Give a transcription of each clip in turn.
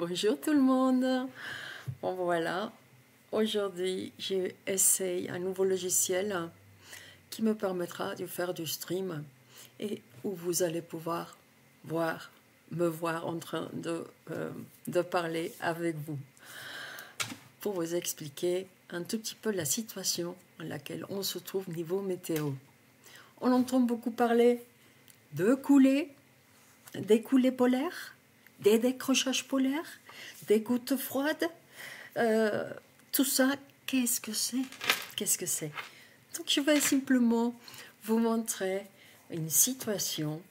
Bonjour tout le monde. Bon voilà, aujourd'hui j'essaye un nouveau logiciel qui me permettra de faire du stream et où vous allez pouvoir me voir en train de parler avec vous pour vous expliquer un tout petit peu la situation dans laquelle on se trouve niveau météo. On entend beaucoup parler de coulées, des coulées polaires, des décrochages polaires, des gouttes froides, tout ça, qu'est-ce que c'est? Qu'est-ce que c'est? Donc je vais simplement vous montrer une situation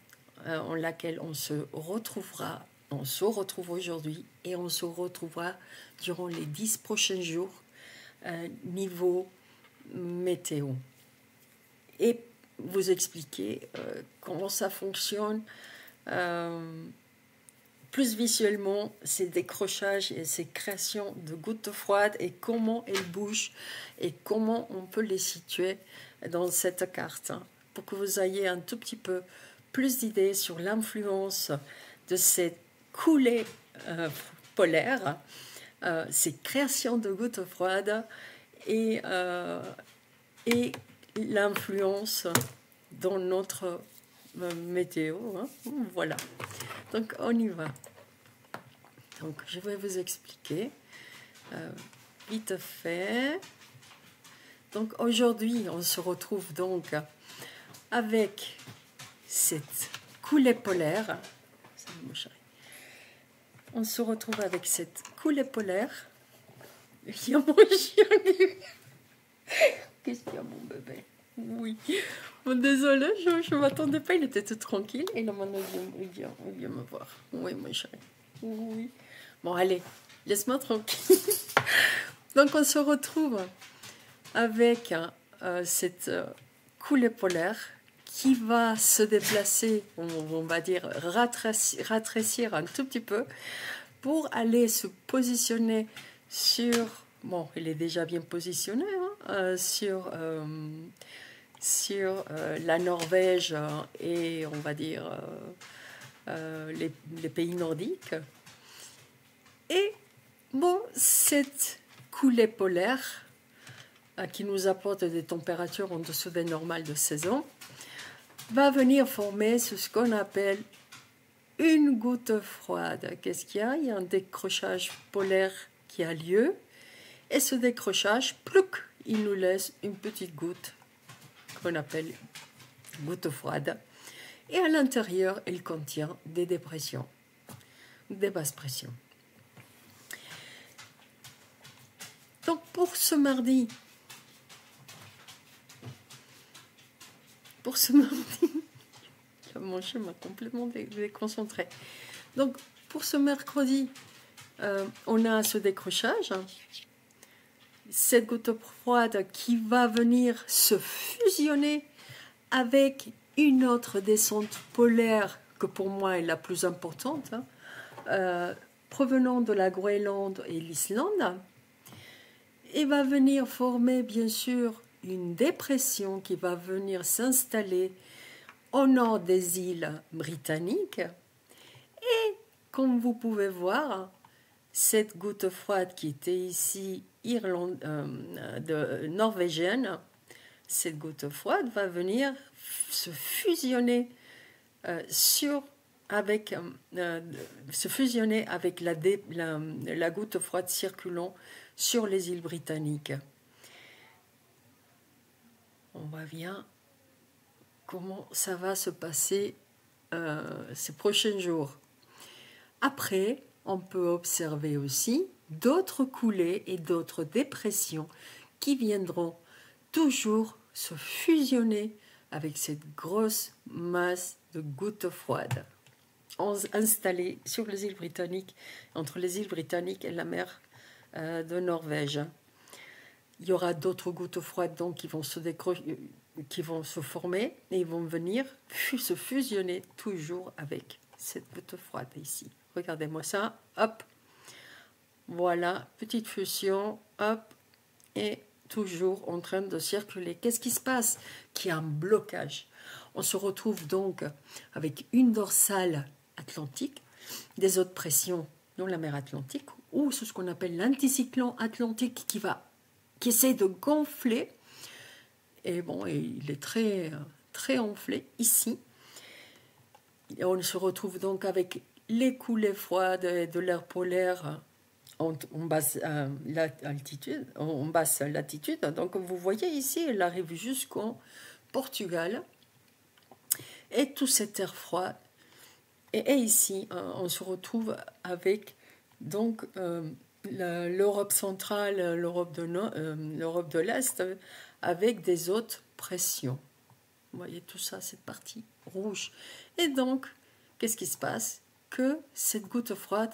en laquelle on se retrouve aujourd'hui et on se retrouvera durant les 10 prochains jours niveau météo. Et vous expliquer comment ça fonctionne, plus visuellement, ces décrochages et ces créations de gouttes froides et comment elles bougent et comment on peut les situer dans cette carte, pour que vous ayez un tout petit peu plus d'idées sur l'influence de ces coulées polaires, ces créations de gouttes froides et l'influence dans notre météo. Voilà. Donc on y va. Donc je vais vous expliquer vite fait. Donc aujourd'hui on se retrouve donc avec cette coulée polaire. On se retrouve avec cette coulée polaire. Il y a mon chien. Qu'est-ce qu'il y a, mon bébé? Oui. Bon, désolé, je ne m'attendais pas, il était tout tranquille. Et là, maintenant, il vient me voir. Oui, mon chéri. Oui. Bon, allez, laisse-moi tranquille. Donc, on se retrouve avec cette coulée polaire qui va se déplacer, on va dire rétrécir un tout petit peu pour aller se positionner sur... Bon, il est déjà bien positionné, sur la Norvège et on va dire les pays nordiques. Et bon, cette coulée polaire qui nous apporte des températures en dessous des normales de saison va venir former ce qu'on appelle une goutte froide. Qu'est-ce qu'il y a? Il y a un décrochage polaire qui a lieu. Et ce décrochage, plouc, il nous laisse une petite goutte qu'on appelle goutte froide. Et à l'intérieur, elle contient des dépressions, des basses pressions. Donc pour ce mardi, mon chien m'a complètement déconcentré. Donc pour ce mercredi, on a ce décrochage. Cette goutte froide qui va venir se fusionner avec une autre descente polaire que pour moi est la plus importante, provenant de la Groenland et l'Islande, et va venir former bien sûr une dépression qui va venir s'installer au nord des îles britanniques. Et comme vous pouvez voir, cette goutte froide qui était ici norvégienne, cette goutte froide va venir se fusionner avec la goutte froide circulant sur les îles britanniques. On voit bien comment ça va se passer ces prochains jours. Après, on peut observer aussi d'autres coulées et d'autres dépressions qui viendront toujours se fusionner avec cette grosse masse de gouttes froides installées sur les îles britanniques, entre les îles britanniques et la mer de Norvège. Il y aura d'autres gouttes froides donc qui vont se former et ils vont venir se fusionner toujours avec cette goutte froide ici. Regardez-moi ça, hop, voilà, petite fusion, hop, et toujours en train de circuler. Qu'est-ce qui se passe? Qu'il y a un blocage. On se retrouve donc avec une dorsale atlantique, des hautes pressions dans la mer Atlantique, ou ce qu'on appelle l'anticyclone atlantique qui essaie de gonfler. Et bon, il est très enflé ici. Et on se retrouve donc avec les coulées froides de l'air polaire en basse latitude. Donc vous voyez ici, elle arrive jusqu'au Portugal. Et tout cet air froid. Et ici, on se retrouve avec donc l'Europe centrale, l'Europe de l'Est, avec des hautes pressions. Vous voyez tout ça, cette partie rouge. Et donc, qu'est-ce qui se passe? Que cette goutte froide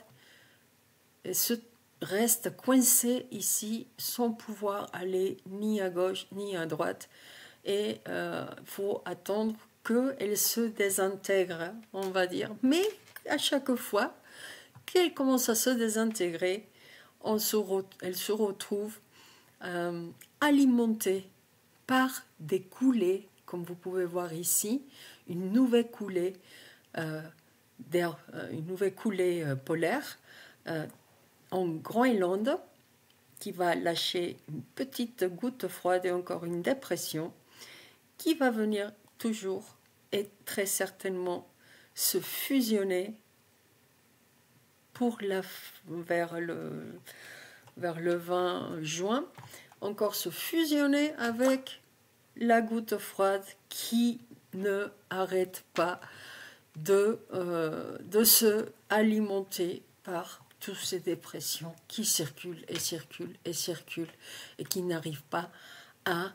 reste coincée ici sans pouvoir aller ni à gauche ni à droite. Et faut attendre qu'elle se désintègre, on va dire. Mais à chaque fois qu'elle commence à se désintégrer, elle se retrouve alimentée par des coulées, comme vous pouvez voir ici, une nouvelle coulée d'air, une nouvelle coulée polaire en Groenland, qui va lâcher une petite goutte froide et encore une dépression, qui va venir toujours et très certainement se fusionner vers le 20 juin, encore se fusionner avec la goutte froide qui ne arrête pas de se alimenter par toutes ces dépressions qui circulent et circulent et circulent et qui n'arrivent pas à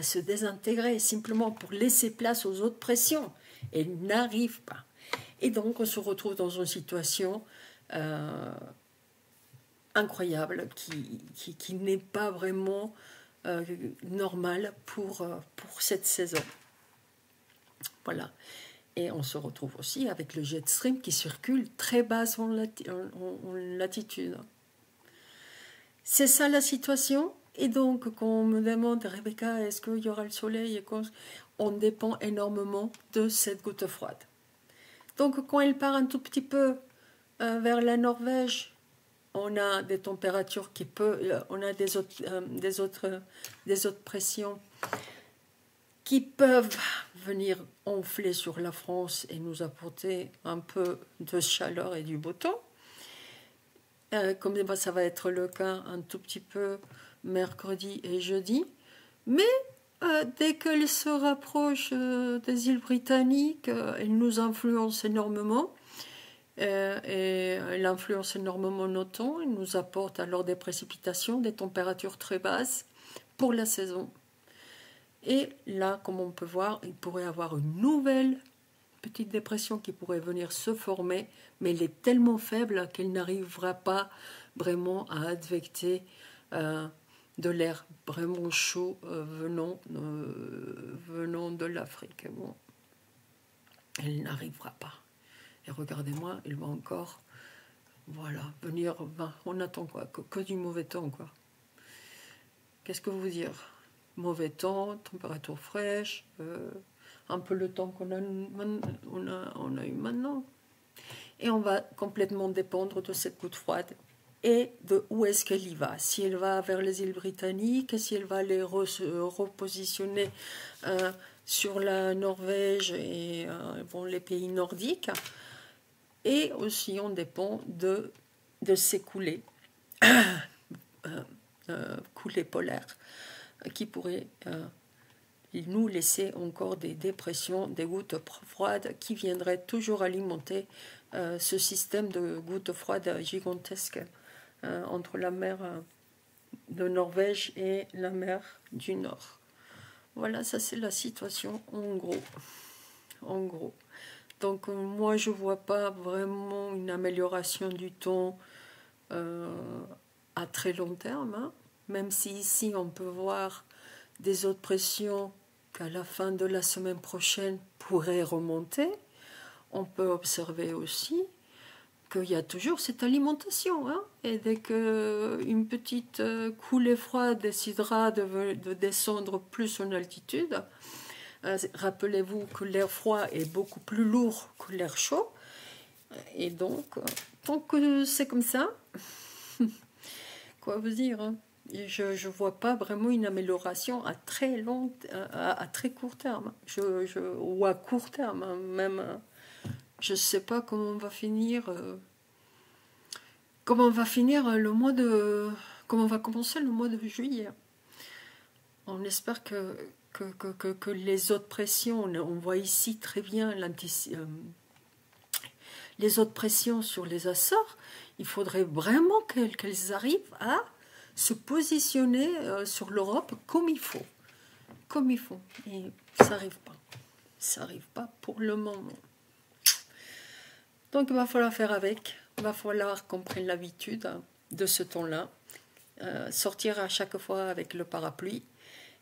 se désintégrer simplement pour laisser place aux autres pressions. Elles n'arrivent pas. Et donc on se retrouve dans une situation incroyable qui n'est pas vraiment normale pour cette saison. Voilà. Et on se retrouve aussi avec le jet stream qui circule très bas en latitude. C'est ça la situation. Et donc, quand on me demande, Rebecca, est-ce qu'il y aura le soleil? On dépend énormément de cette goutte froide. Donc, quand elle part un tout petit peu vers la Norvège, on a des températures on a des autres pressions qui peuvent venir enfler sur la France et nous apporter un peu de chaleur et du beau temps. Comme ça va être le cas un tout petit peu mercredi et jeudi. Mais dès qu'elle se rapproche des îles britanniques, elle nous influence énormément. Et elle influence énormément nos temps. Elle nous apporte alors des précipitations, des températures très basses pour la saison. Et là, comme on peut voir, il pourrait y avoir une nouvelle petite dépression qui pourrait venir se former, mais elle est tellement faible qu'elle n'arrivera pas vraiment à advecter de l'air vraiment chaud venant de l'Afrique. Bon, elle n'arrivera pas. Et regardez-moi, il va encore, voilà, venir. On attend quoi? Que du mauvais temps, quoi. Qu'est-ce que vous dire? Mauvais temps, température fraîche, un peu le temps qu'on a eu maintenant. Et on va complètement dépendre de cette goutte froide et de où est-ce qu'elle y va. Si elle va vers les îles britanniques, si elle va les repositionner sur la Norvège et les pays nordiques. Et aussi on dépend de ces coulées, coulées polaires, qui pourraient nous laisser encore des dépressions, des gouttes froides qui viendraient toujours alimenter ce système de gouttes froides gigantesques entre la mer de Norvège et la mer du Nord. Voilà, ça c'est la situation en gros. En gros. Donc moi je ne vois pas vraiment une amélioration du temps à très long terme, hein. Même si ici on peut voir des autres pressions qu'à la fin de la semaine prochaine pourraient remonter. On peut observer aussi qu'il y a toujours cette alimentation, hein, et dès qu'une petite coulée froide décidera de descendre plus en altitude, rappelez-vous que l'air froid est beaucoup plus lourd que l'air chaud. Et donc, tant que c'est comme ça, quoi vous dire, hein, je ne vois pas vraiment une amélioration à très long, à très court terme. Ou à court terme, hein, même. Je ne sais pas comment on va finir. Comment on va finir le mois de. Comment on va commencer le mois de juillet. On espère que les autres pressions, on voit ici très bien les autres pressions sur les Açores, il faudrait vraiment qu'elles arrivent à se positionner sur l'Europe comme il faut. Comme il faut. Et ça n'arrive pas. Ça n'arrive pas pour le moment. Donc il va falloir faire avec. Il va falloir qu'on prenne l'habitude de ce ton-là. Sortir à chaque fois avec le parapluie.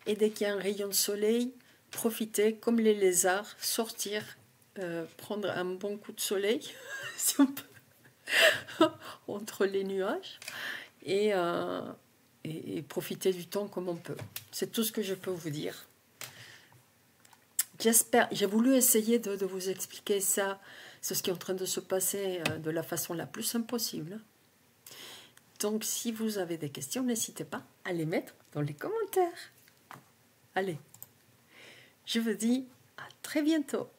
Et dès qu'il y a un rayon de soleil, profiter comme les lézards, sortir, prendre un bon coup de soleil, si on peut, entre les nuages, et profiter du temps comme on peut. C'est tout ce que je peux vous dire. J'espère, j'ai voulu essayer de vous expliquer ça, ce qui est en train de se passer de la façon la plus simple possible. Donc si vous avez des questions, n'hésitez pas à les mettre dans les commentaires. Allez, je vous dis à très bientôt.